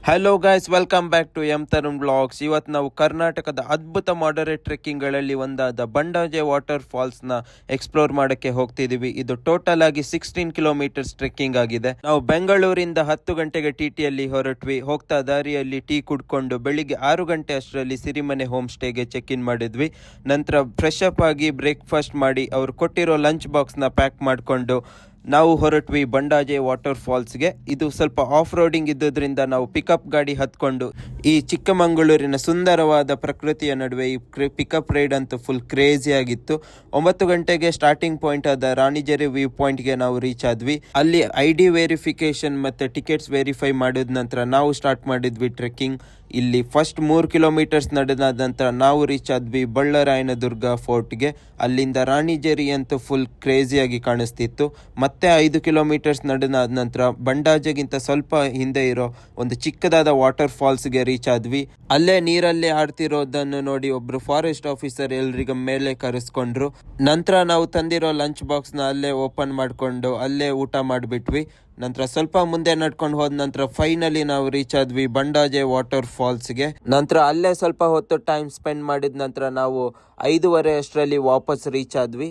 Hello guys, welcome back to M Tarun vlogs. ಇವತ್ತು ನಾವು ಕರ್ನಾಟಕದ ಅದ್ಭುತ ಮಾಡರೇಟ್ ಟ್ರೆಕ್ಕಿಂಗ್ಗಳಲ್ಲಿ ಒಂದಾದ ಬಂಡಾಜೆ ವಾಟರ್ ಫಾಲ್ಸ್ನ ಎಕ್ಸ್ಪ್ಲೋರ್ ಮಾಡೋಕ್ಕೆ ಹೋಗ್ತಿದ್ದೀವಿ. ಇದು ಟೋಟಲ್ ಆಗಿ 16 ಕಿಲೋಮೀಟರ್ಸ್ ಟ್ರೆಕ್ಕಿಂಗ್ ಆಗಿದೆ. ನಾವು ಬೆಂಗಳೂರಿಂದ 10 ಗಂಟೆಗೆ ಟಿಟಿಯಲ್ಲಿ ಹೊರಟ್ವಿ. ಹೋಗ್ತಾ ದಾರಿಯಲ್ಲಿ ಟೀ ಕುಡ್ಕೊಂಡು ಬೆಳಿಗ್ಗೆ 6 ಗಂಟೆ ಅಷ್ಟರಲ್ಲಿ ಸಿರಿಮನೆ ಹೋಮ್ ಸ್ಟೇಗೆ ಚೆಕ್ ಇನ್ ಮಾಡಿದ್ವಿ. ನಂತರ ಫ್ರೆಶ್ ಅಪ್ ಆಗಿ ಬ್ರೇಕ್ಫಾಸ್ಟ್ ಮಾಡಿ ಅವ್ರು ಕೊಟ್ಟಿರೋ ಲಂಚ್ ಬಾಕ್ಸ್ನ ಪ್ಯಾಕ್ ಮಾಡಿಕೊಂಡು ನಾವು ಹೊರಟ್ವಿ ಬಂಡಾಜೆ ವಾಟರ್ ಫಾಲ್ಸ್ಗೆ. ಇದು ಸ್ವಲ್ಪ ಆಫ್ ರೋಡಿಂಗ್ ಇದ್ದದ್ರಿಂದ ನಾವು ಪಿಕಪ್ ಗಾಡಿ ಹತ್ಕೊಂಡು ಈ ಚಿಕ್ಕಮಗಳೂರಿನ ಸುಂದರವಾದ ಪ್ರಕೃತಿಯ ನಡುವೆ ಈ ಪಿಕಪ್ ರೈಡ್ ಅಂತೂ ಫುಲ್ ಕ್ರೇಜಿ ಆಗಿತ್ತು. 9 ಗಂಟೆಗೆ ಸ್ಟಾರ್ಟಿಂಗ್ ಪಾಯಿಂಟ್ ಆದ ರಾಣಿಜೆರಿ ವ್ಯೂ ಪಾಯಿಂಟ್ಗೆ ನಾವು ರೀಚ್ ಆದ್ವಿ. ಅಲ್ಲಿ ID ವೆರಿಫಿಕೇಶನ್ ಮತ್ತೆ ಟಿಕೆಟ್ಸ್ ವೆರಿಫೈ ಮಾಡಿದ ನಂತರ ನಾವು ಸ್ಟಾರ್ಟ್ ಮಾಡಿದ್ವಿ ಟ್ರೆಕ್ಕಿಂಗ್. ಇಲ್ಲಿ ಫಸ್ಟ್ 3 ಕಿಲೋಮೀಟರ್ಸ್ ನಡೆದ ನಂತರ ನಾವು ರೀಚ್ ಆದ್ವಿ ಬಳ್ಳರಾಯನ ದುರ್ಗ ಫೋರ್ಟ್ಗೆ. ಅಲ್ಲಿಂದ ರಾಣಿಜೆರಿ ಅಂತೂ ಫುಲ್ ಕ್ರೇಜಿಯಾಗಿ ಕಾಣಿಸ್ತಿತ್ತು. ಮತ್ತೆ 5 ಕಿಲೋಮೀಟರ್ಸ್ ನಡೆದ ನಂತರ ಬಂಡಾಜೆಗಿಂತ ಸ್ವಲ್ಪ ಹಿಂದೆ ಇರೋ ಒಂದು ಚಿಕ್ಕದಾದ ವಾಟರ್ ಫಾಲ್ಸ್ಗೆ ರೀಚ್ ಆದ್ವಿ. ಅಲ್ಲೇ ನೀರಲ್ಲಿ ಆಡ್ತಿರೋದನ್ನು ನೋಡಿ ಒಬ್ರು ಫಾರೆಸ್ಟ್ ಆಫೀಸರ್ ಎಲ್ರಿಗ ಮೇಲೆ ಕರೆಸ್ಕೊಂಡ್ರು. ನಂತರ ನಾವು ತಂದಿರೋ ಲಂಚ್ ಬಾಕ್ಸ್ನ ಅಲ್ಲೇ ಓಪನ್ ಮಾಡಿಕೊಂಡು ಅಲ್ಲೇ ಊಟ ಮಾಡಿಬಿಟ್ವಿ. ನಂತರ ಸ್ವಲ್ಪ ಮುಂದೆ ನಡ್ಕೊಂಡು ಹೋದ ನಂತರ ಫೈನಲಿ ನಾವು ರೀಚ್ ಆದ್ವಿ ಬಂಡಾಜೆ ವಾಟರ್ ಫಾಲ್ಸ್ಗೆ. ನಂತರ ಅಲ್ಲೇ ಸ್ವಲ್ಪ ಹೊತ್ತು ಟೈಮ್ ಸ್ಪೆಂಡ್ ಮಾಡಿದ ನಂತರ ನಾವು 5:30 ಅಷ್ಟರಲ್ಲಿ ವಾಪಸ್ ರೀಚ್ ಆದ್ವಿ.